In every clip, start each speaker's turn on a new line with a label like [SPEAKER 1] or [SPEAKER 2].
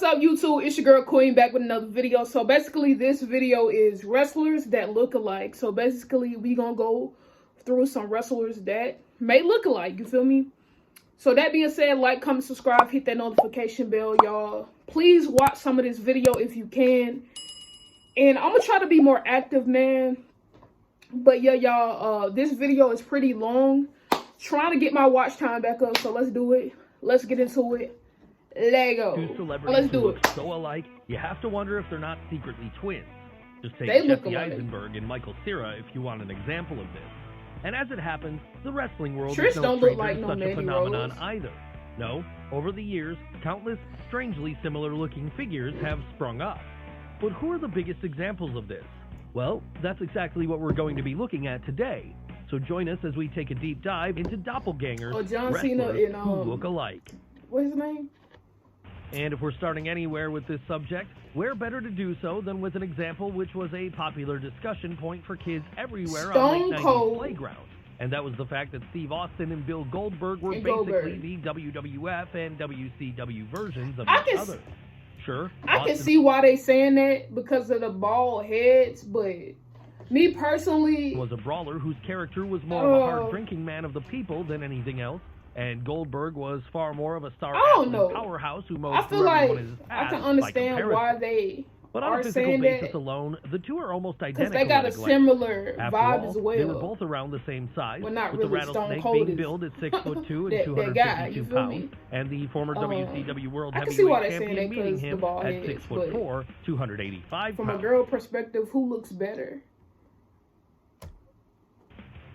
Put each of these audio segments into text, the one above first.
[SPEAKER 1] What's up, YouTube? It's your girl Queen back with another video. So basically this video is wrestlers that look alike. So basically we gonna go through some wrestlers that may look alike, you feel me? So that being said, like, comment, subscribe, hit that notification bell, y'all. Please watch some of this video if you can. And I'm gonna try to be more active, man. But yeah, y'all, this video is pretty long. Trying to get my watch time back up, so let's do it. Let's get into it. Lego.
[SPEAKER 2] Two celebrities
[SPEAKER 1] Let's do
[SPEAKER 2] who
[SPEAKER 1] it.
[SPEAKER 2] look so alike, you have to wonder if they're not secretly twins. Just take
[SPEAKER 1] They look
[SPEAKER 2] Jesse
[SPEAKER 1] alike.
[SPEAKER 2] Eisenberg and Michael Cera if you want an example of this. And as it happens, the wrestling world
[SPEAKER 1] Trish
[SPEAKER 2] is no
[SPEAKER 1] don't look
[SPEAKER 2] stranger
[SPEAKER 1] like
[SPEAKER 2] to
[SPEAKER 1] no
[SPEAKER 2] such a
[SPEAKER 1] Mandy
[SPEAKER 2] phenomenon
[SPEAKER 1] Rose.
[SPEAKER 2] either. No, over the years, countless strangely similar-looking figures have sprung up. But who are the biggest examples of this? Well, that's exactly what we're going to be looking at today. So join us as we take a deep dive into doppelgangers,
[SPEAKER 1] John Cena
[SPEAKER 2] wrestlers
[SPEAKER 1] and,
[SPEAKER 2] who look alike.
[SPEAKER 1] What's his name?
[SPEAKER 2] And if we're starting anywhere with this subject, where better to do so than with an example which was a popular discussion point for kids everywhere on late 90s playgrounds. And that was the fact that Steve Austin and Bill Goldberg were basically the WWF and WCW versions of each other. Sure,
[SPEAKER 1] I can see why they saying that because of the bald heads, but me personally
[SPEAKER 2] was a brawler whose character was more of a hard drinking man of the people than anything else. And Goldberg was far more of a star powerhouse who mowed
[SPEAKER 1] I feel like I can understand why they
[SPEAKER 2] but on a physical basis alone, the two are almost identical.
[SPEAKER 1] Because they got a similar vibe as well.
[SPEAKER 2] They were both around the same size,
[SPEAKER 1] well, not
[SPEAKER 2] with
[SPEAKER 1] really.
[SPEAKER 2] the Rattlesnake being billed at 6'2" and 252 pounds, and the former WCW World Heavyweight Champion meeting him at 6'4", 285
[SPEAKER 1] From
[SPEAKER 2] pounds.
[SPEAKER 1] a girl perspective, who looks better?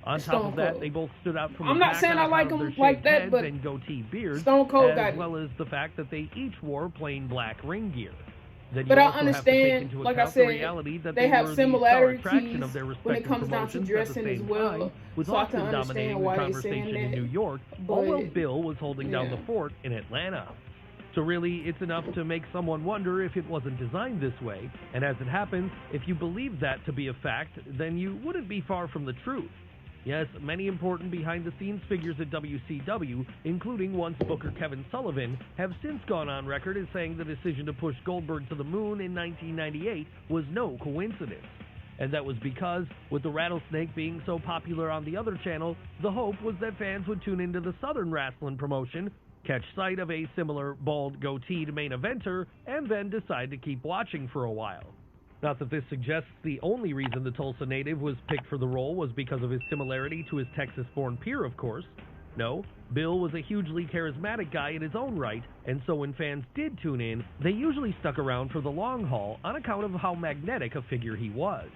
[SPEAKER 2] On top of that, they both stood out from
[SPEAKER 1] I'm
[SPEAKER 2] the
[SPEAKER 1] not saying I like them
[SPEAKER 2] like
[SPEAKER 1] that, but
[SPEAKER 2] and goatee beards,
[SPEAKER 1] Stone Cold
[SPEAKER 2] as well as the fact that they each wore plain black ring gear. Then
[SPEAKER 1] but
[SPEAKER 2] you
[SPEAKER 1] I
[SPEAKER 2] also
[SPEAKER 1] understand,
[SPEAKER 2] have to take into
[SPEAKER 1] like I
[SPEAKER 2] account
[SPEAKER 1] said,
[SPEAKER 2] the reality that
[SPEAKER 1] they have
[SPEAKER 2] were
[SPEAKER 1] similarities
[SPEAKER 2] the star attraction of their
[SPEAKER 1] when it comes down to
[SPEAKER 2] promotions
[SPEAKER 1] dressing
[SPEAKER 2] at the
[SPEAKER 1] as
[SPEAKER 2] same
[SPEAKER 1] well.
[SPEAKER 2] time, with
[SPEAKER 1] So I
[SPEAKER 2] Austin
[SPEAKER 1] can
[SPEAKER 2] dominating
[SPEAKER 1] understand
[SPEAKER 2] the
[SPEAKER 1] why they're saying
[SPEAKER 2] conversation in
[SPEAKER 1] that.
[SPEAKER 2] New York, while Bill was holding down the fort in Atlanta. So really, it's enough to make someone wonder if it wasn't designed this way. And as it happens, if you believe that to be a fact, then you wouldn't be far from the truth. Yes, many important behind-the-scenes figures at WCW, including once Booker Kevin Sullivan, have since gone on record as saying the decision to push Goldberg to the moon in 1998 was no coincidence. And that was because, with the Rattlesnake being so popular on the other channel, the hope was that fans would tune into the Southern Wrestling promotion, catch sight of a similar bald goateed main eventer, and then decide to keep watching for a while. Not that this suggests the only reason the Tulsa native was picked for the role was because of his similarity to his Texas-born peer, of course. No, Bill was a hugely charismatic guy in his own right, and so when fans did tune in, they usually stuck around for the long haul on account of how magnetic a figure he was.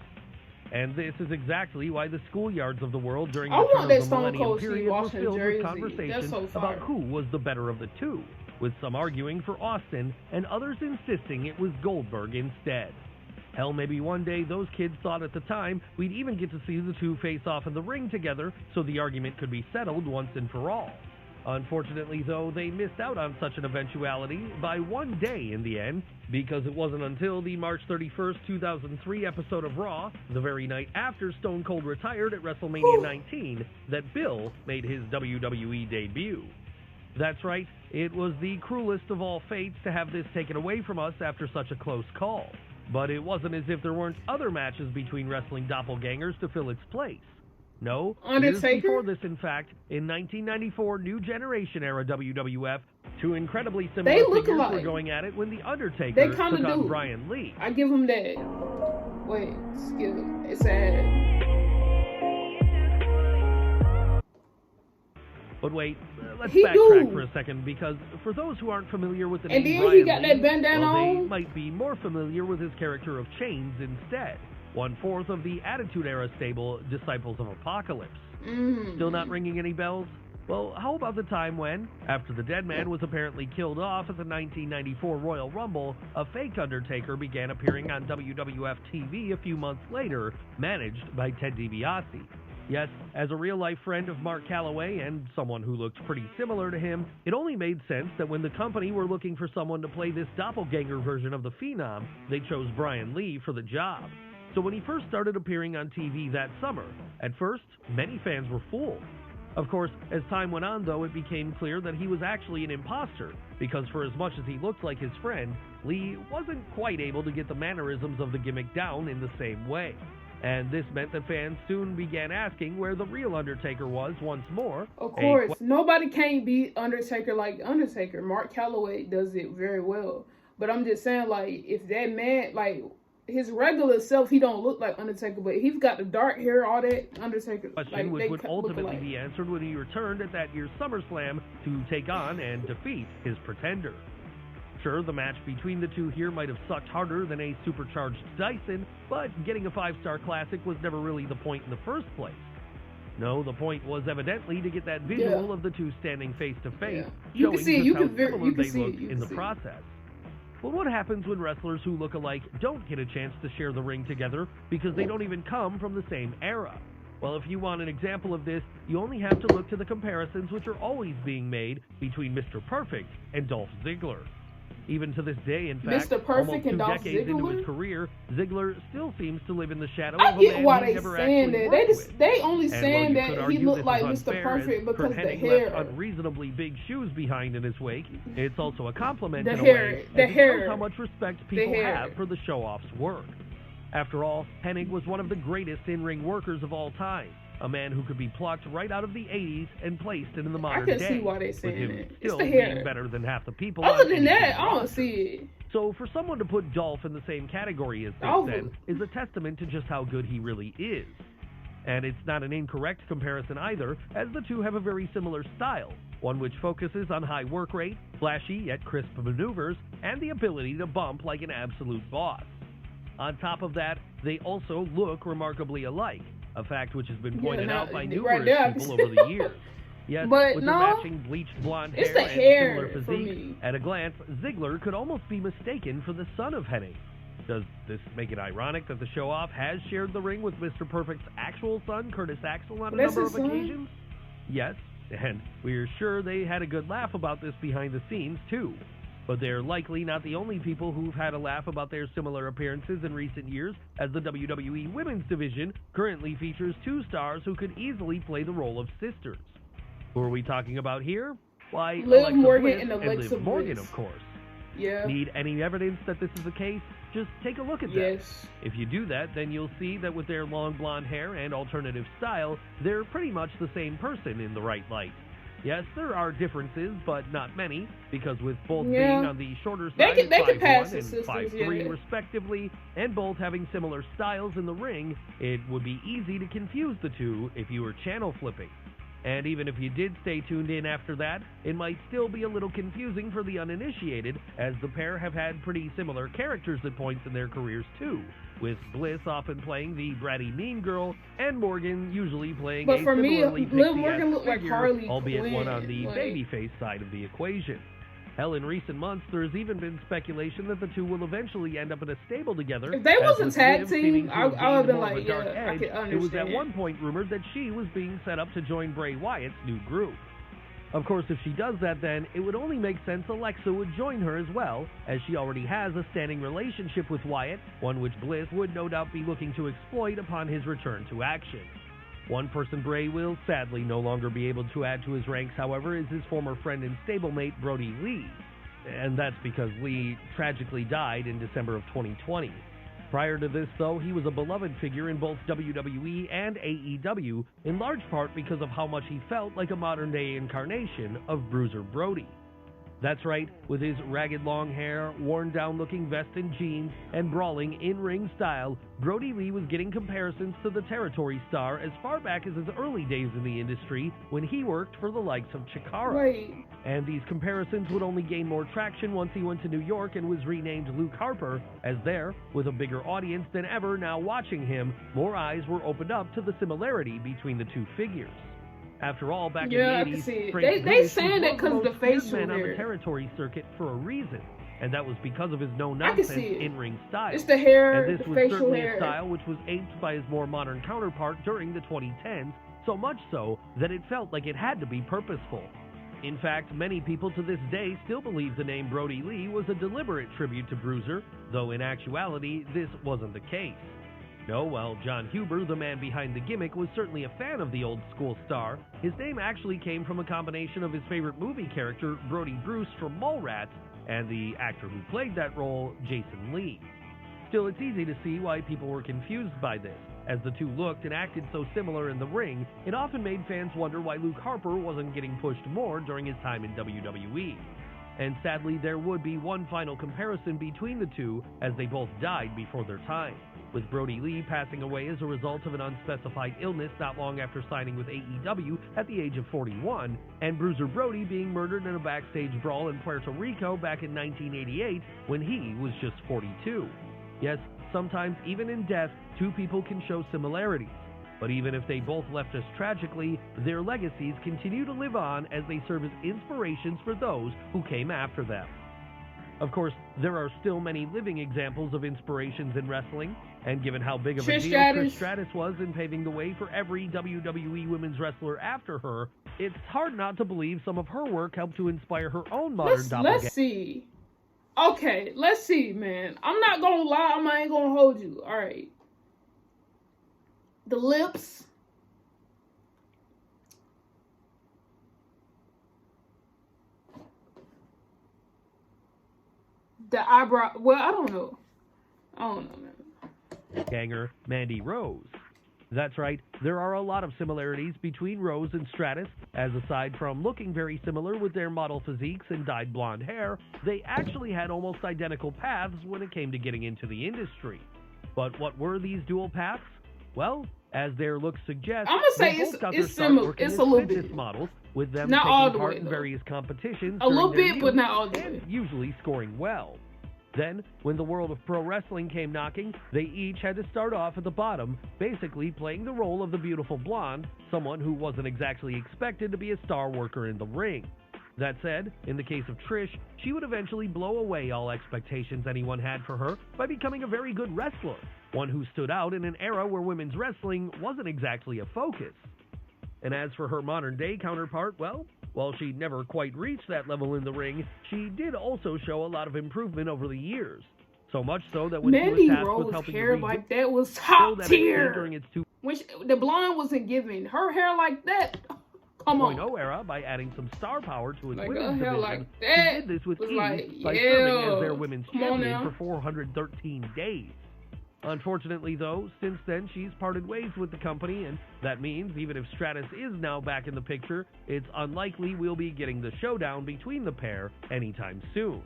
[SPEAKER 2] And this is exactly why the schoolyards of the world during the turn of the Millennium period were filled with conversations about who was the better of the two, with some arguing for Austin and others insisting it was Goldberg instead. Hell, maybe one day those kids thought at the time we'd even get to see the two face off in the ring together so the argument could be settled once and for all. Unfortunately, though, they missed out on such an eventuality by one day in the end, because it wasn't until the March 31st, 2003 episode of Raw, the very night after Stone Cold retired at WrestleMania 19, that Bill made his WWE debut. That's right, it was the cruelest of all fates to have this taken away from us after such a close call. But it wasn't as if there weren't other matches between wrestling doppelgangers to fill its place. No, years before this, in fact, in 1994 New Generation era WWF, two incredibly similar figures were going at it when The Undertaker took on Brodie Lee.
[SPEAKER 1] I give him that. Wait, skip. It's sad.
[SPEAKER 2] But wait, let's backtrack for a second, because for those who aren't familiar with the name Brodie Lee, they might be more familiar with his character of Chains instead, one-fourth of the Attitude Era stable Disciples of Apocalypse. Still not ringing any bells? Well, how about the time when, after the dead man was apparently killed off at the 1994 Royal Rumble, a fake Undertaker began appearing on WWF TV a few months later, managed by Ted DiBiase. Yes, as a real-life friend of Mark Calloway and someone who looked pretty similar to him, it only made sense that when the company were looking for someone to play this doppelganger version of the Phenom, they chose Brodie Lee for the job. So when he first started appearing on TV that summer, at first, many fans were fooled. Of course, as time went on, though, it became clear that he was actually an imposter, because for as much as he looked like his friend, Lee wasn't quite able to get the mannerisms of the gimmick down in the same way. And this meant that fans soon began asking where the real Undertaker was once more.
[SPEAKER 1] Of course, nobody can't beat Undertaker like Undertaker. Mark Calloway does it very well. But I'm just saying, like, if that man, like, his regular self, he don't look like Undertaker, but he's got the dark hair, all that. Undertaker,
[SPEAKER 2] question, which would ultimately be answered when he returned at that year's SummerSlam to take on and defeat his pretender. Sure, the match between the two here might have sucked harder than a supercharged Dyson, but getting a 5-star classic was never really the point in the first place. No, the point was evidently to get that visual of the two standing face to face, showing just how similar they looked in the process. But what happens when wrestlers who look alike don't get a chance to share the ring together because they don't even come from the same era? Well, if you want an example of this, you only have to look to the comparisons which are always being made between Mr. Perfect and Dolph Ziggler. Even to this day, in fact, almost 2 decades into his career, Ziggler still seems to live in the shadow of a man he never actually worked with.
[SPEAKER 1] They only saying that he looked like Mr. Perfect because of the hair.
[SPEAKER 2] Left unreasonably big shoes behind in his wake. It's also a compliment in a
[SPEAKER 1] way,
[SPEAKER 2] way, as it shows how much respect people have for the show-off's work. After all, Hennig was one of the greatest in-ring workers of all time. A man who could be plucked right out of the 80s and placed into the modern day.
[SPEAKER 1] I can see why they say
[SPEAKER 2] it. Still being better than half the people.
[SPEAKER 1] Other than that, I don't see it.
[SPEAKER 2] So for someone to put Dolph in the same category as this, then, is a testament to just how good he really is. And it's not an incorrect comparison either, as the two have a very similar style, one which focuses on high work rate, flashy yet crisp maneuvers, and the ability to bump like an absolute boss. On top of that, they also look remarkably alike, a fact which has been pointed out by numerous people over the years. Yes, with their matching bleached blonde hair and similar physique, at a glance, Ziggler could almost be mistaken for the son of Hennig. Does this make it ironic that the show-off has shared the ring with Mr. Perfect's actual son, Curtis Axel, on a number of occasions? Yes, and we're sure they had a good laugh about this behind the scenes, too. But they're likely not the only people who've had a laugh about their similar appearances in recent years, as the WWE Women's Division currently features 2 stars who could easily play the role of sisters. Who are we talking about here? Why,
[SPEAKER 1] Liv Morgan
[SPEAKER 2] Bliss
[SPEAKER 1] and Alexa
[SPEAKER 2] Liv Morgan, of course.
[SPEAKER 1] Yeah.
[SPEAKER 2] Need any evidence that this is the case? Just take a look at that. If you do that, then you'll see that with their long blonde hair and alternative style, they're pretty much the same person in the right light. Yes, there are differences, but not many, because with both being on the shorter side, 5'1" and 5'3" respectively, and both having similar styles in the ring, it would be easy to confuse the two if you were channel flipping. And even if you did stay tuned in after that, it might still be a little confusing for the uninitiated, as the pair have had pretty similar characters at points in their careers too, with Bliss often playing the bratty mean girl, and Morgan usually playing a similarly pixie-esque figure, albeit one on the babyface side of the equation. Hell, in recent months, there's even been speculation that the two will eventually end up in a stable together.
[SPEAKER 1] If they wasn't tag team, I would have been like, yeah, I could understand.
[SPEAKER 2] It was at one point rumored that she was being set up to join Bray Wyatt's new group. Of course, if she does that, then it would only make sense Alexa would join her as well, as she already has a standing relationship with Wyatt, one which Bliss would no doubt be looking to exploit upon his return to action. One person Bray will sadly no longer be able to add to his ranks, however, is his former friend and stablemate Brodie Lee. And that's because Lee tragically died in December of 2020. Prior to this, though, he was a beloved figure in both WWE and AEW, in large part because of how much he felt like a modern-day incarnation of Bruiser Brody. That's right, with his ragged long hair, worn-down-looking vest and jeans, and brawling in-ring style, Brodie Lee was getting comparisons to the territory star as far back as his early days in the industry when he worked for the likes of Chikara. And these comparisons would only gain more traction once he went to New York and was renamed Luke Harper, as there, with a bigger audience than ever now watching him, more eyes were opened up to the similarity between the two figures. After all, back in the 80s,
[SPEAKER 1] they saying that because of the facial hair
[SPEAKER 2] on the territory circuit for a reason, and that was because of his no-nonsense in-ring style.
[SPEAKER 1] It's the hair,
[SPEAKER 2] and this was certainly a style which was aped by his more modern counterpart during the 2010s, so much so that it felt like it had to be purposeful. In fact, many people to this day still believe the name Brodie Lee was a deliberate tribute to Bruiser, though in actuality, this wasn't the case. No, while John Huber, the man behind the gimmick, was certainly a fan of the old school star, his name actually came from a combination of his favorite movie character, Brodie Bruce from Mallrats, and the actor who played that role, Jason Lee. Still, it's easy to see why people were confused by this. As the two looked and acted so similar in the ring, it often made fans wonder why Luke Harper wasn't getting pushed more during his time in WWE. And sadly, there would be one final comparison between the two, as they both died before their time, with Brodie Lee passing away as a result of an unspecified illness not long after signing with AEW at the age of 41, and Bruiser Brody being murdered in a backstage brawl in Puerto Rico back in 1988 when he was just 42. Yes, sometimes even in death, two people can show similarities. But even if they both left us tragically, their legacies continue to live on as they serve as inspirations for those who came after them. Of course, there are still many living examples of inspirations in wrestling, and given how big of a deal Trish Stratus was in paving the way for every WWE women's wrestler after her, it's hard not to believe some of her work helped to inspire her own modern doppelganger.
[SPEAKER 1] Let's see. Okay, let's see, man. I'm not gonna lie, I ain't gonna hold you. All right. The lips. The eyebrow. Well, I don't know, man.
[SPEAKER 2] Ganger Mandy Rose. That's right, there are a lot of similarities between Rose and Stratus, as aside from looking very similar with their model physiques and dyed blonde hair, they actually had almost identical paths when it came to getting into the industry. But what were these dual paths? Well, as their looks suggest,
[SPEAKER 1] I'm gonna say it's similar. It's a little bit.
[SPEAKER 2] Models, with them
[SPEAKER 1] not all
[SPEAKER 2] taking
[SPEAKER 1] the
[SPEAKER 2] part
[SPEAKER 1] way,
[SPEAKER 2] in various competitions.
[SPEAKER 1] A little bit, but not all the way.
[SPEAKER 2] Usually scoring well. Then, when the world of pro wrestling came knocking, they each had to start off at the bottom, basically playing the role of the beautiful blonde, someone who wasn't exactly expected to be a star worker in the ring. That said, in the case of Trish, she would eventually blow away all expectations anyone had for her by becoming a very good wrestler, one who stood out in an era where women's wrestling wasn't exactly a focus. And as for her modern-day counterpart, well, while she never quite reached that level in the ring, she did also show a lot of improvement over the years. So much so that when
[SPEAKER 1] Mandy
[SPEAKER 2] she was tasked
[SPEAKER 1] Rose
[SPEAKER 2] with helping
[SPEAKER 1] hair like that was top tier.
[SPEAKER 2] During its
[SPEAKER 1] the blonde wasn't giving. Her hair like that, come on.
[SPEAKER 2] 2.0 era by adding some star power to its
[SPEAKER 1] like
[SPEAKER 2] women's division.
[SPEAKER 1] Like that.
[SPEAKER 2] She did this with ease
[SPEAKER 1] like,
[SPEAKER 2] by serving as their women's champion for 413 days. Unfortunately, though, since then she's parted ways with the company, and that means even if Stratus is now back in the picture, it's unlikely we'll be getting the showdown between the pair anytime soon.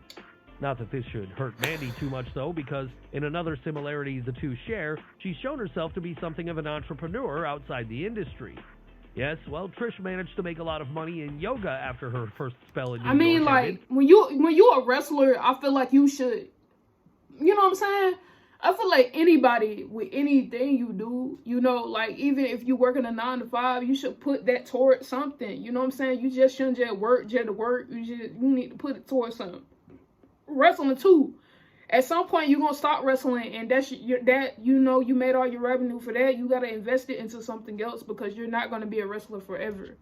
[SPEAKER 2] Not that this should hurt Mandy too much, though, because in another similarity the two share, she's shown herself to be something of an entrepreneur outside the industry. Yes, well, Trish managed to make a lot of money in yoga after her first spell in New York.
[SPEAKER 1] I mean, like, when you're a wrestler, I feel like you should, you know what I'm saying? I feel like anybody with anything you do, you know, like even if you work in a 9 to 5, you should put that towards something. You know what I'm saying? You just shouldn't just work. You need to put it towards something. Wrestling too. At some point, you're gonna stop wrestling, and you made all your revenue for that. You gotta invest it into something else because you're not gonna be a wrestler forever.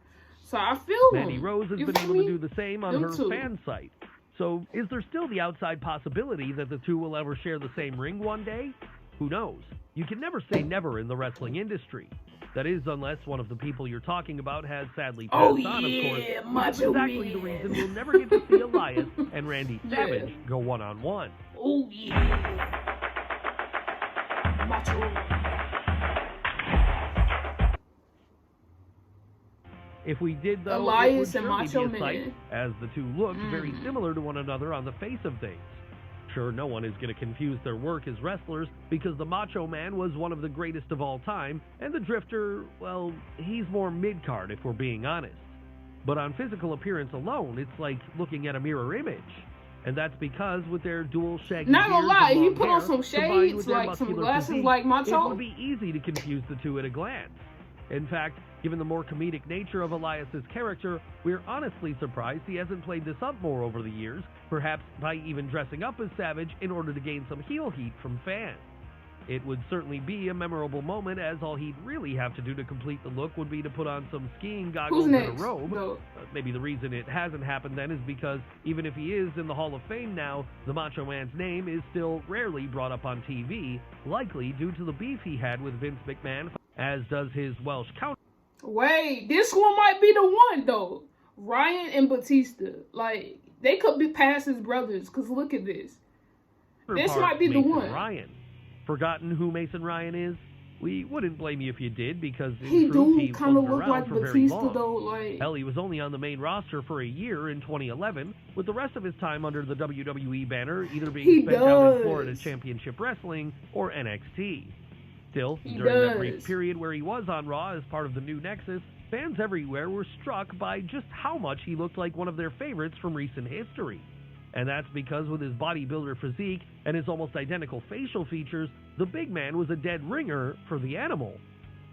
[SPEAKER 1] So I feel
[SPEAKER 2] Mandy Rose has been able to do the same on her fan site. So, is there still the outside possibility that the two will ever share the same ring one day? Who knows? You can never say never in the wrestling industry. That is, unless one of the people you're talking about has sadly passed on, of course. That's exactly the reason we'll never get to see Elias and Randy Savage go one-on-one.
[SPEAKER 1] Oh, yeah. Macho.
[SPEAKER 2] If we did, though,
[SPEAKER 1] Elias
[SPEAKER 2] it would
[SPEAKER 1] and
[SPEAKER 2] surely
[SPEAKER 1] Macho
[SPEAKER 2] be a sight,
[SPEAKER 1] Man.
[SPEAKER 2] as the two looked very similar to one another on the face of things. Sure, no one is going to confuse their work as wrestlers, because the Macho Man was one of the greatest of all time, and the Drifter, well, he's more mid-card if we're being honest. But on physical appearance alone, it's like looking at a mirror image. And that's because with their dual shaggy
[SPEAKER 1] not gonna lie, he put
[SPEAKER 2] hair,
[SPEAKER 1] on some shades, like some glasses
[SPEAKER 2] physique,
[SPEAKER 1] like Macho.
[SPEAKER 2] It would be easy to confuse the two at a glance. In fact, given the more comedic nature of Elias's character, we're honestly surprised he hasn't played this up more over the years, perhaps by even dressing up as Savage in order to gain some heel heat from fans. It would certainly be a memorable moment, as all he'd really have to do to complete the look would be to put on some skiing goggles and a robe. Maybe the reason it hasn't happened then is because even if he is in the Hall of Fame now, the Macho Man's name is still rarely brought up on TV, likely due to the beef he had with Vince McMahon, as does his Welsh counterpart.
[SPEAKER 1] Wait, this one might be the one, though. Ryan and Batista. Like, they could be past his brothers, because look at this. This might be the one.
[SPEAKER 2] Ryan. Forgotten who Mason Ryan is? We wouldn't blame you if you did, because
[SPEAKER 1] he kind of look like Batista, though. Like,
[SPEAKER 2] hell, he was only on the main roster for a year in 2011, with the rest of his time under the WWE banner either being spent down in Florida Championship Wrestling or NXT. Still, during that brief period where he was on Raw as part of the new Nexus, fans everywhere were struck by just how much he looked like one of their favorites from recent history. And that's because with his bodybuilder physique and his almost identical facial features, the big man was a dead ringer for the Animal.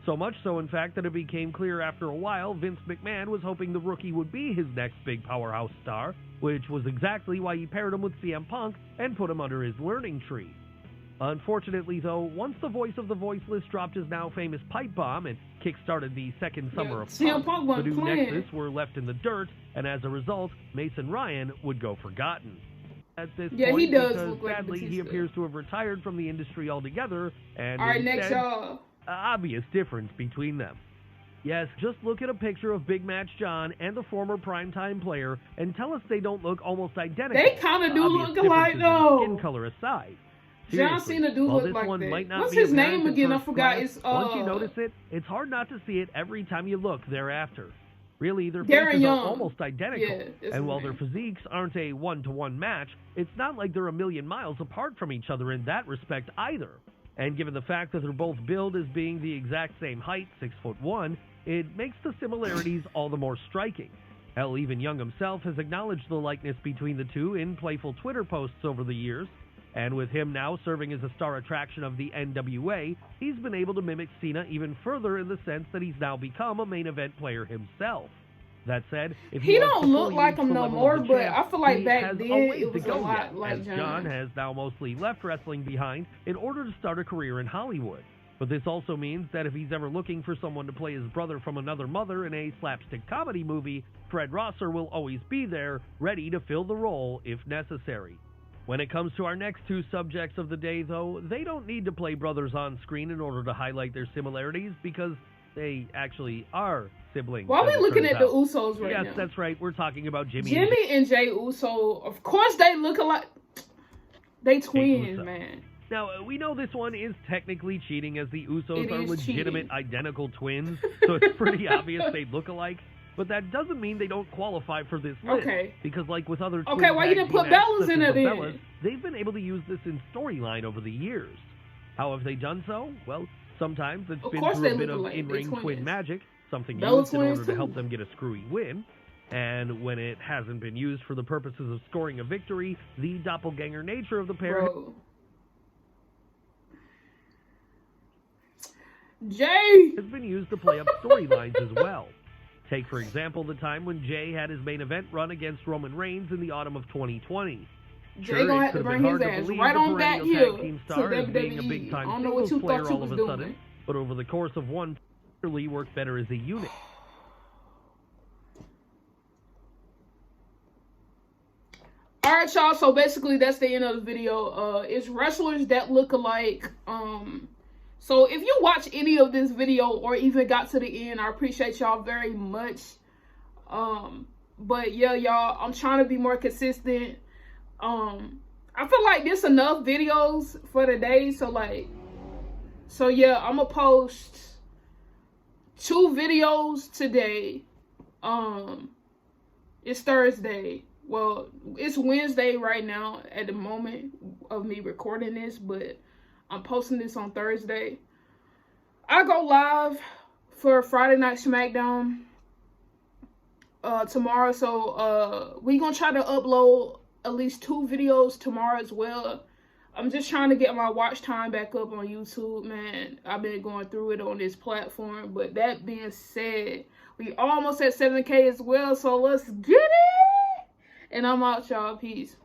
[SPEAKER 2] So much so, in fact, that it became clear after a while Vince McMahon was hoping the rookie would be his next big powerhouse star, which was exactly why he paired him with CM Punk and put him under his learning tree. Unfortunately, though, once the voice of the voiceless dropped his now famous pipe bomb and kick-started the second summer of Punk, the new Nexus were left in the dirt, and as a result, Mason Ryan would go forgotten. At this point,
[SPEAKER 1] he does
[SPEAKER 2] because
[SPEAKER 1] look like
[SPEAKER 2] sadly
[SPEAKER 1] Batista.
[SPEAKER 2] He appears to have retired from the industry altogether, and
[SPEAKER 1] all right,
[SPEAKER 2] instead,
[SPEAKER 1] next y'all.
[SPEAKER 2] Obvious difference between them. Yes, just look at a picture of Big Match John and the former primetime player and tell us they don't look almost identical.
[SPEAKER 1] They kind of do look alike, though.
[SPEAKER 2] Skin color aside.
[SPEAKER 1] John Cena do look like that. What's his name again? I forgot. It's
[SPEAKER 2] Once you notice it, it's hard not to see it every time you look thereafter. Really, their faces are almost identical, and while their physiques aren't a one-to-one match, it's not like they're a million miles apart from each other in that respect either. And given the fact that they're both billed as being the exact same height, 6'1", it makes the similarities all the more striking. Hell, even Young himself has acknowledged the likeness between the two in playful Twitter posts over the years. And with him now serving as a star attraction of the NWA, he's been able to mimic Cena even further in the sense that he's now become a main event player himself. That said, if
[SPEAKER 1] he don't look like him no more, but I feel like back then it was a lot like
[SPEAKER 2] John has now mostly left wrestling behind in order to start a career in Hollywood. But this also means that if he's ever looking for someone to play his brother from another mother in a slapstick comedy movie, Fred Rosser will always be there, ready to fill the role if necessary. When it comes to our next two subjects of the day, though, they don't need to play brothers on screen in order to highlight their similarities, because they actually are siblings.
[SPEAKER 1] Why are we looking at the Usos right now?
[SPEAKER 2] Yes, that's right. We're talking about Jimmy
[SPEAKER 1] and Jay Uso. Of course they look alike. They twins, man.
[SPEAKER 2] Now, we know this one is technically cheating, as the Usos are legitimate identical twins, so it's pretty obvious they look alike. But that doesn't mean they don't qualify for this list.
[SPEAKER 1] Okay.
[SPEAKER 2] Because like with other
[SPEAKER 1] okay, why you didn't put Bellas in it then?
[SPEAKER 2] They've been able to use this in storyline over the years. How have they done so? Well, sometimes it's been through a bit of in-ring twin magic, something used in order to help them get a screwy win. And when it hasn't been used for the purposes of scoring a victory, the doppelganger nature of the pair...
[SPEAKER 1] Jay!
[SPEAKER 2] ...has been used to play up storylines as well. Take, for example, the time when Jay had his main event run against Roman Reigns in the autumn of 2020.
[SPEAKER 1] Jay gonna have to bring his ass right on back here to WWE. I don't know what you thought you was doing.
[SPEAKER 2] But over the course of one, Lee worked better as a unit.
[SPEAKER 1] Alright, y'all, so basically that's the end of the video. It's wrestlers that look alike. So if you watch any of this video or even got to the end, I appreciate y'all very much. But yeah, y'all, I'm trying to be more consistent. I feel like this enough videos for today. So yeah, I'm gonna post 2 videos today. It's Thursday. Well, it's Wednesday right now at the moment of me recording this, but I'm posting this on Thursday. I go live for Friday Night SmackDown tomorrow. So we gonna try to upload at least 2 videos tomorrow as well. I'm just trying to get my watch time back up on YouTube, man. I've been going through it on this platform. But that being said, we almost at 7K as well. So let's get it. And I'm out, y'all. Peace.